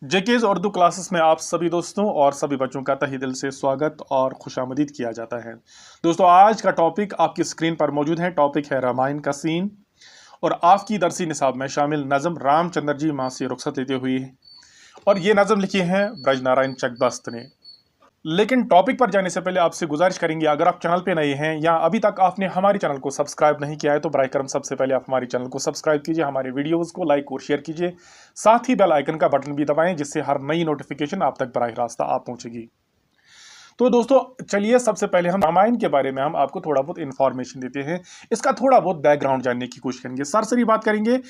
जेकेज Urdu classes में आप सभी दोस्तों और सभी बच्चों का तहे दिल से स्वागत और खुशामदीद किया जाता है। दोस्तों, आज का टॉपिक आपकी स्क्रीन पर मौजूद है। टॉपिक है रामायण का सीन और आपकी दरसी निसाब में शामिल नज़म रामचंद्र जी माँ से रुखसत लेते हुए, और ये नज़म लिखी है ब्रज नारायण चकबस्त ने। लेकिन टॉपिक पर जाने से पहले आपसे गुजारिश करेंगे, अगर आप चैनल पे नए हैं या अभी तक आपने हमारे चैनल को सब्सक्राइब नहीं किया है तो बराए करम सबसे पहले आप हमारे चैनल को सब्सक्राइब कीजिए, हमारे वीडियोस को लाइक और शेयर कीजिए, साथ ही बेल आइकन का बटन भी दबाएं जिससे हर नई नोटिफिकेशन आप तक बराह रास्ता आप पहुंचेगी। तो दोस्तों चलिए, सबसे पहले हम रामायण के बारे में हम आपको थोड़ा बहुत इंफॉर्मेशन देते हैं, इसका थोड़ा बहुत बैकग्राउंड जानने की कोशिश करेंगे, सरसरी बात करेंगे।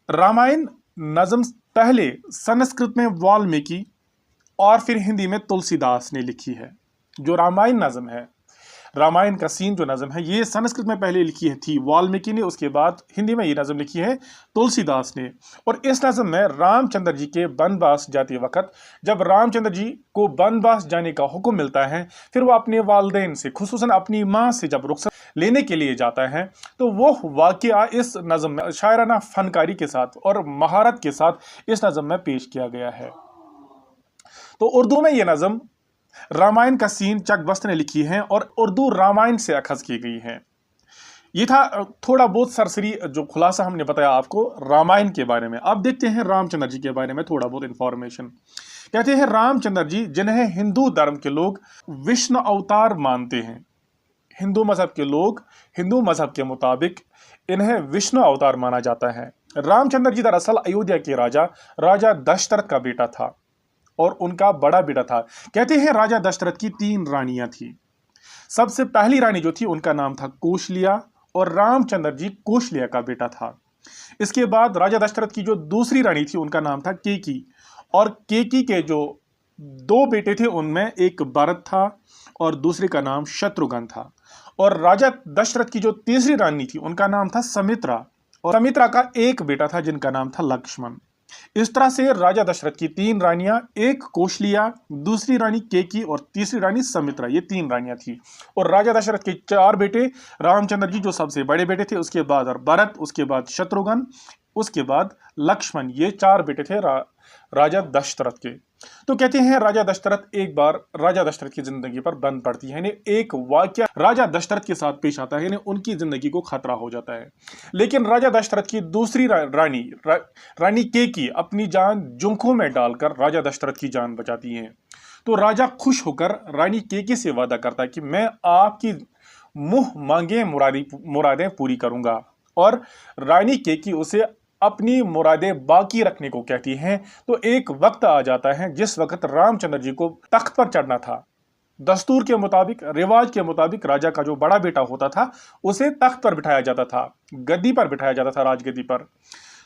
रामायण नज़म पहले संस्कृत में वाल्मीकि और फिर हिंदी में तुलसीदास ने लिखी है। जो रामायण नज़म है, रामायण का सीन जो नज़म है, ये संस्कृत में पहले लिखी है थी वाल्मीकि ने, उसके बाद हिंदी में ये नज़म लिखी है तुलसीदास ने। और इस नज़म में रामचंद्र जी के वनवास जाते वक्त, जब रामचंद्र जी को वनवास जाने का हुक्म मिलता है, फिर वो अपने वालिदैन से, खुसूसन अपनी माँ से जब रुखसत लेने के लिए जाता है, तो वो वाक़या इस नज़म में शायराना फनकारी के साथ और महारत के साथ इस नज़म में पेश किया गया है। तो उर्दू में ये नज़म रामायण का सीन चकबस्त ने लिखी है और उर्दू रामायण से अखज़ की गई है। ये था थोड़ा बहुत सरसरी जो खुलासा हमने बताया आपको रामायण के बारे में। अब देखते हैं रामचंद्र जी के बारे में थोड़ा बहुत इंफॉर्मेशन। कहते हैं रामचंद्र जी, जिन्हें हिंदू धर्म के लोग विष्णु अवतार मानते हैं, हिंदू मजहब के लोग, हिंदू मजहब के मुताबिक इन्हें विष्णु अवतार माना जाता है। रामचंद्र जी दरअसल अयोध्या के राजा दशरथ का बेटा था और उनका बड़ा बेटा था। कहते हैं राजा दशरथ की 3 रानियां थी। सबसे पहली रानी जो थी उनका नाम था कौशल्या और रामचंद्र जी कौशल्या का बेटा था। इसके बाद राजा दशरथ की जो दूसरी रानी थी उनका नाम था केकी, और केकी के जो 2 बेटे थे उनमें एक भरत था और दूसरे का नाम शत्रुघ्न था। और राजा दशरथ की जो तीसरी रानी थी उनका नाम था सुमित्रा, और सुमित्रा का एक बेटा था जिनका नाम था लक्ष्मण। इस तरह से राजा दशरथ की 3 रानियां, एक कौशल्या, दूसरी रानी केकी और तीसरी रानी सुमित्रा, ये 3 रानियां थी। और राजा दशरथ के 4 बेटे, रामचंद्र जी जो सबसे बड़े बेटे थे, उसके बाद और भरत, उसके बाद शत्रुघ्न, उसके बाद लक्ष्मण, ये 4 बेटे थे राजा दशरथ के। तो कहते हैं राजा दशरथ, एक बार राजा दशरथ की जिंदगी पर बंद पड़ती है, यानी एक वाकया राजा दशरथ के साथ पेश आता है, यानी उनकी जिंदगी को खतरा हो जाता है। लेकिन राजा दशरथ की दूसरी रानी केकी अपनी जान जोखिम में डालकर राजा दशरथ की जान बचाती है। तो राजा खुश होकर रानी केकी से वादा करता है कि मैं आपकी मुंह मांगे मुरादें पूरी करूंगा, और रानी केकी उसे अपनी मुरादें बाकी रखने को कहती हैं। तो एक वक्त आ जाता है जिस वक्त रामचंद्र जी को तख्त पर चढ़ना था। दस्तूर के मुताबिक, रिवाज के मुताबिक राजा का जो बड़ा बेटा होता था उसे तख्त पर बिठाया जाता था, गद्दी पर बिठाया जाता था, राजगद्दी पर।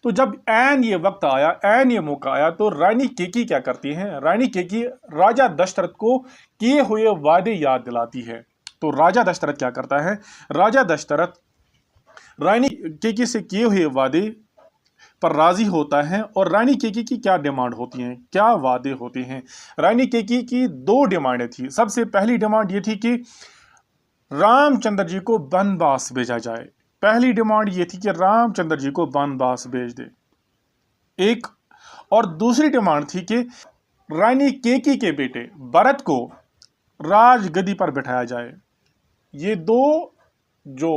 तो जब ऐन ये वक्त आया, ऐन ये मौका आया, तो रानी केकी क्या करती हैं? रानी केकी राजा दशरथ को किए हुए वादे याद दिलाती है। तो राजा दशरथ क्या करता है? राजा दशरथ रानी केकी से किए हुए वादे पर राजी होता है। और रानी केकी की क्या डिमांड होती हैं, क्या वादे होते हैं? रानी केकी की 2 डिमांडें थी। सबसे पहली डिमांड ये थी कि रामचंद्र जी को वनवास भेजा जाए। पहली डिमांड ये थी कि रामचंद्र जी को वनवास भेज दे, एक। और दूसरी डिमांड थी कि रानी केकी के बेटे भरत को राजगद्दी पर बिठाया जाए। ये 2 जो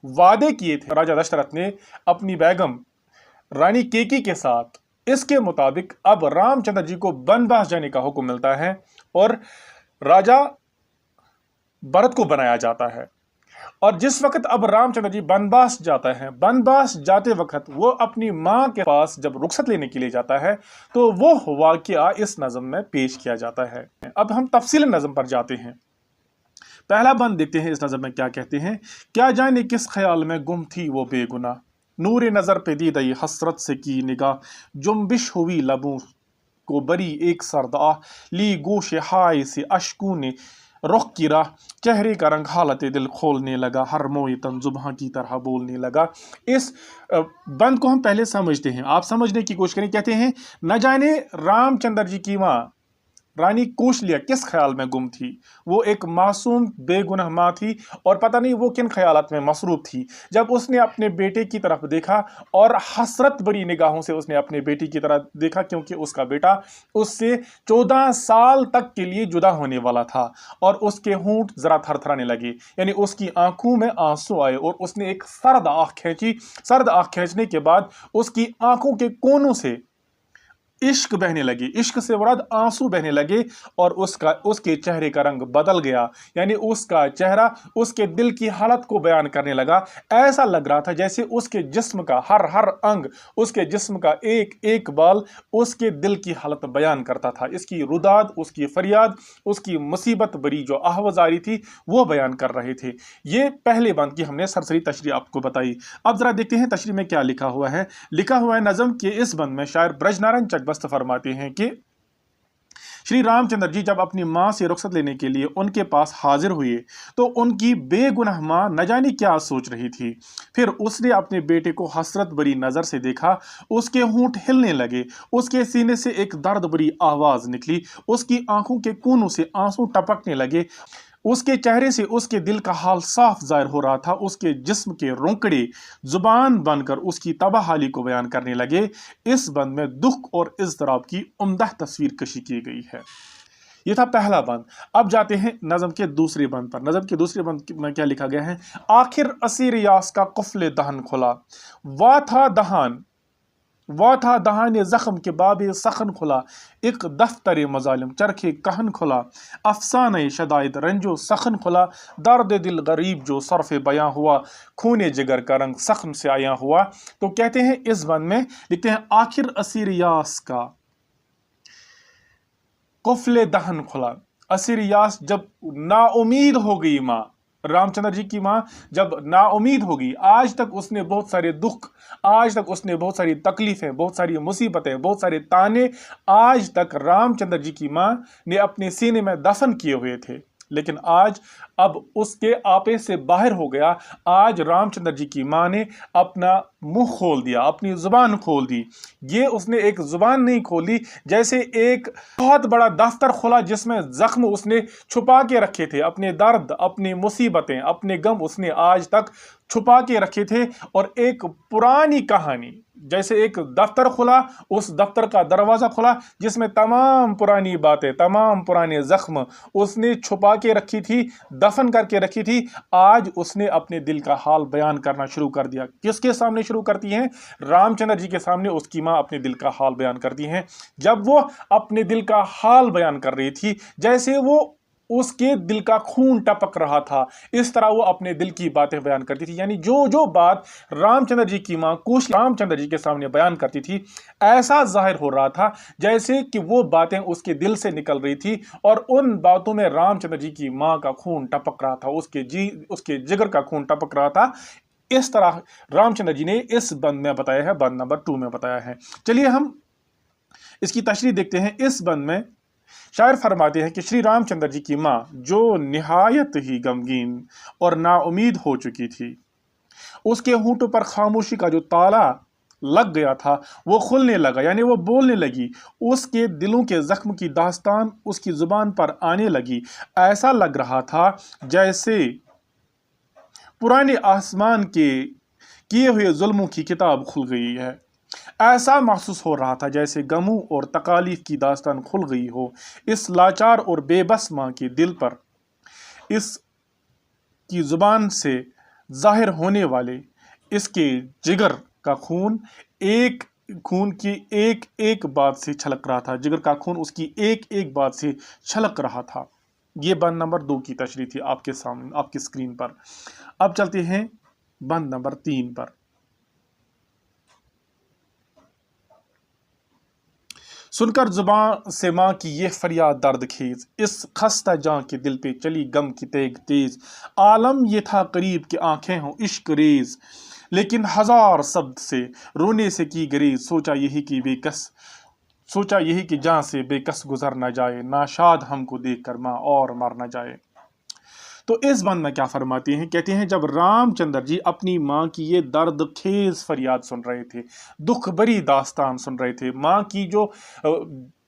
वादे किए थे राजा दशरथ ने अपनी बेगम रानी केकी के साथ, इसके मुताबिक अब रामचंद्र जी को वनवास जाने का हुक्म मिलता है और राजा भरत को बनाया जाता है। और जिस वक्त अब रामचंद्र जी वनवास जाता है, वनवास जाते वक्त वो अपनी मां के पास जब रुखसत लेने के लिए जाता है, तो वो वाकया इस नज़म में पेश किया जाता है। अब हम तफसील नज़म पर जाते हैं। पहला बंद देखते हैं इस नज़म में क्या कहते हैं। क्या जाने किस ख्याल में गुम थी वो बेगुनाह, नूरे नज़र पे दी दई हसरत से की निगाह, जुम्बिश हुई लबों को बरी एक सरदा, ली गोश हाय से अश्कू ने रुख की राह, चेहरे का रंग हालत दिल खोलने लगा, हर मोए तन जुबां की तरह बोलने लगा। इस बंद को हम पहले समझते हैं, आप समझने की कोशिश करें। कहते हैं न जाने रामचंद्र जी की माँ रानी कौशल्या किस ख्याल में गुम थी। वो एक मासूम बेगुनाह माँ थी और पता नहीं वो किन ख्यालात में मसरूफ थी। जब उसने अपने बेटे की तरफ देखा और हसरत भरी निगाहों से उसने अपने बेटी की तरफ देखा, क्योंकि उसका बेटा उससे 14 साल तक के लिए जुदा होने वाला था, और उसके होंठ जरा थरथराने लगे, यानी उसकी आंखों में आंसू आए और उसने एक सर्द आंख खींची। सर्द आंख खींचने के बाद उसकी आंखों के कोनों से इश्क बहने लगी, इश्क से मुराद आंसू बहने लगे, और उसके चेहरे का रंग बदल गया, यानी उसका चेहरा उसके दिल की हालत को बयान करने लगा। ऐसा लग रहा था जैसे उसके जिस्म का हर अंग, उसके जिस्म का एक एक बाल उसके दिल की हालत बयान करता था। इसकी रुदाद, उसकी फरियाद, उसकी मुसीबत भरी जो आवाज़ारी थी वो बयान कर रहे थे। ये पहले बंद की हमने सरसरी तशरीह आपको बताई। अब जरा देखते हैं तशरीह में क्या लिखा हुआ है। लिखा हुआ है नज़म के इस बंद में शायर ब्रजनारायण चकबस्त फरमाते हैं कि श्री रामचंद्र जी जब अपनी माँ से रुखसत लेने के लिए उनके पास हाजिर हुए तो उनकी बेगुनाह माँ न जाने क्या सोच रही थी। फिर उसने अपने बेटे को हसरत भरी नजर से देखा, उसके होंठ हिलने लगे, उसके सीने से एक दर्द भरी आवाज निकली, उसकी आंखों के कोनों से आंसू टपकने लगे, उसके चेहरे से उसके दिल का हाल साफ जाहिर हो रहा था। उसके जिस्म के रोंकड़े जुबान बनकर उसकी तबाहाली को बयान करने लगे। इस बंद में दुख और इज़्तिराब की उम्दा तस्वीर कशी की गई है। ये था पहला बंद। अब जाते हैं नज़म के दूसरे बंद पर। नज़म के दूसरे बंद में क्या लिखा गया है। आखिर असीर यास का कुफले दहन खुला, वा था दहान जख्म के बाबे सखन खुला, एक दफ्तर मजालिम चरखे कहन खुला, अफसाने शदाइद रंजो सखन खुला, दर्द दिल गरीब जो सरफ बयां हुआ, खूने जिगर का रंग सख्म से आया हुआ। तो कहते हैं इस बंद में लिखते हैं आखिर असीर यास का कुफले दहन खुला। असीर यास जब नाउमीद हो गई माँ, रामचंद्र जी की माँ जब नाउमीद होगी, आज तक उसने बहुत सारे दुख, आज तक उसने बहुत सारी तकलीफें, बहुत सारी मुसीबतें, बहुत सारे ताने आज तक रामचंद्र जी की माँ ने अपने सीने में दफन किए हुए थे, लेकिन आज अब उसके आपे से बाहर हो गया। आज रामचंद्र जी की माँ ने अपना मुंह खोल दिया, अपनी जुबान खोल दी। ये उसने एक जुबान नहीं खोली, जैसे एक बहुत बड़ा दफ्तर खोला जिसमें जख्म उसने छुपा के रखे थे, अपने दर्द, अपनी मुसीबतें, अपने गम उसने आज तक छुपा के रखे थे। और एक पुरानी कहानी, जैसे एक दफ्तर खुला, उस दफ्तर का दरवाजा खुला जिसमें तमाम पुरानी बातें, तमाम पुराने जख्म उसने छुपा के रखी थी, दफन करके रखी थी, आज उसने अपने दिल का हाल बयान करना शुरू कर दिया। किसके सामने शुरू करती हैं? रामचंद्र जी के सामने उसकी माँ अपने दिल का हाल बयान करती हैं। जब वो अपने दिल का हाल बयान कर रही थी, जैसे वो उसके दिल का खून टपक रहा था, इस तरह वो अपने दिल की बातें बयान करती थी। यानी जो जो बात रामचंद्र जी की माँ कुछ रामचंद्र जी के सामने बयान करती थी, ऐसा जाहिर हो रहा था जैसे कि वो बातें उसके दिल से निकल रही थी, और उन बातों में रामचंद्र जी की माँ का खून टपक रहा था, उसके जिगर का खून टपक रहा था। इस तरह रामचंद्र जी ने इस बंद में बताया है, बंद नंबर 2 में बताया है। चलिए हम इसकी तशरीह देखते हैं। इस बंद में शायर फरमाते हैं कि श्री रामचंद्र जी की माँ जो निहायत ही गमगीन और नाउमीद हो चुकी थी, उसके होंठों पर खामोशी का जो ताला लग गया था वो खुलने लगा, यानी वो बोलने लगी। उसके दिलों के जख्म की दास्तान उसकी जुबान पर आने लगी। ऐसा लग रहा था जैसे पुराने आसमान के किए हुए जुल्मों की किताब खुल गई है। ऐसा महसूस हो रहा था जैसे गमों और तकालीफ की दास्तान खुल गई हो। इस लाचार और बेबस माँ के दिल पर इसकी जुबान से जाहिर होने वाले इसके जिगर का खून की एक एक बात से छलक रहा था, जिगर का खून उसकी एक एक बात से छलक रहा था। ये बंद नंबर 2 की तशरीह थी आपके सामने, आपकी स्क्रीन पर। अब चलते हैं बंद नंबर 3 पर। सुनकर जुबान से माँ की ये फरियाद दर्द खेज, इस खस्ता जान के दिल पे चली गम की तेग तेज। आलम ये था करीब कि आंखें हों इश्क रेज, लेकिन हजार शब्द से रोने से की गरीज। सोचा यही कि जान से बेकस गुजर न जाए, नाशाद हमको देख कर माँ और मर न जाए। तो इस बंद में क्या फरमाती हैं, कहते हैं जब रामचंद्र जी अपनी माँ की ये दर्द खेज फरियाद सुन रहे थे, दुख भरी दास्तान सुन रहे थे, माँ की जो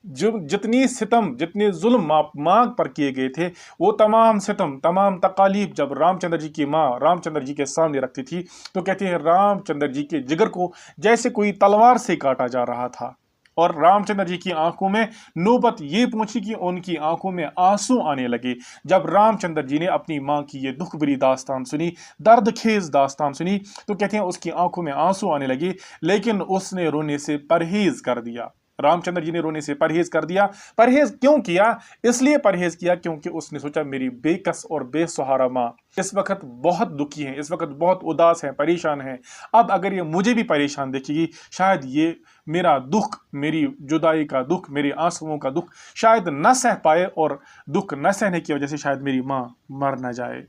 جتنی ستم جتنے ظلم ماں پر کیے گئے تھے وہ تمام ستم تمام تکالیف جب رام چندر جی کی ماں رام چندر جی کے سامنے رکھتی تھی تو کہتے ہیں رام چندر جی کے جگر کو جیسے کوئی تلوار سے کاٹا جا رہا تھا، اور رام چندر جی کی آنکھوں میں نوبت یہ پہنچی کہ ان کی آنکھوں میں آنسو آنے لگے جب رام چندر جی نے اپنی ماں کی یہ دکھ بری داستان سنی، درد خیز داستان سنی، تو کہتے ہیں اس کی آنکھوں میں آنسو آنے لگے، لیکن اس نے رونے سے پرہیز کر دیا۔ رام چندر جی نے رونے سے پرہیز کر دیا۔ پرہیز کیوں کیا؟ اس لیے پرہیز کیا کیونکہ اس نے سوچا میری بے کس اور بے سہارا ماں اس وقت بہت دکھی ہیں، اس وقت بہت اداس ہیں، پریشان ہیں، اب اگر یہ مجھے بھی پریشان دیکھے گی شاید یہ میرا دکھ، میری جدائی کا دکھ، میری آنسوؤں کا دکھ شاید نہ سہ پائے، اور دکھ نہ سہنے کی وجہ سے شاید میری ماں مر نہ جائے،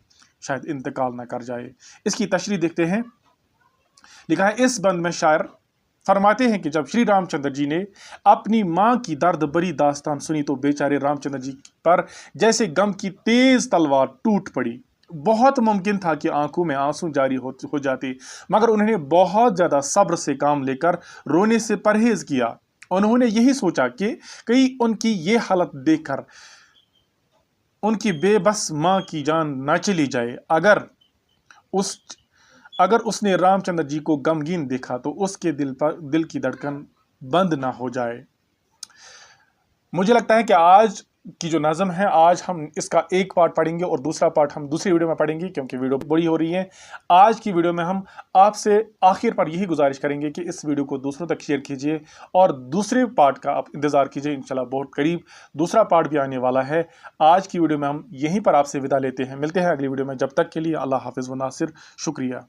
شاید انتقال نہ کر جائے۔ اس کی تشریح دیکھتے ہیں۔ لکھا ہے اس بند میں شاعر فرماتے ہیں کہ جب شری رام چندر جی نے اپنی ماں کی درد بری داستان سنی تو بیچارے رام چندر جی پر جیسے غم کی تیز تلوار ٹوٹ پڑی۔ بہت ممکن تھا کہ آنکھوں میں آنسو جاری ہو جاتے، مگر انہوں نے بہت زیادہ صبر سے کام لے کر رونے سے پرہیز کیا۔ انہوں نے یہی سوچا کہ کہیں ان کی یہ حالت دیکھ کر ان کی بے بس ماں کی جان نہ چلی جائے۔ اگر اس نے رام چندر جی کو غمگین دیکھا تو اس کے دل کی دھڑکن بند نہ ہو جائے۔ مجھے لگتا ہے کہ آج کی جو نظم ہے، آج ہم اس کا ایک پارٹ پڑھیں گے اور دوسرا پارٹ ہم دوسری ویڈیو میں پڑھیں گے کیونکہ ویڈیو بڑی ہو رہی ہے۔ آج کی ویڈیو میں ہم آپ سے آخر پر یہی گزارش کریں گے کہ اس ویڈیو کو دوسروں تک شیئر کیجیے اور دوسرے پارٹ کا آپ انتظار کیجیے، انشاءاللہ بہت قریب دوسرا پارٹ بھی آنے والا ہے۔ آج کی ویڈیو میں ہم یہیں پر آپ سے وداع لیتے ہیں، ملتے ہیں اگلی ویڈیو میں، جب تک کے لیے اللہ حافظ و ناصر، شکریہ۔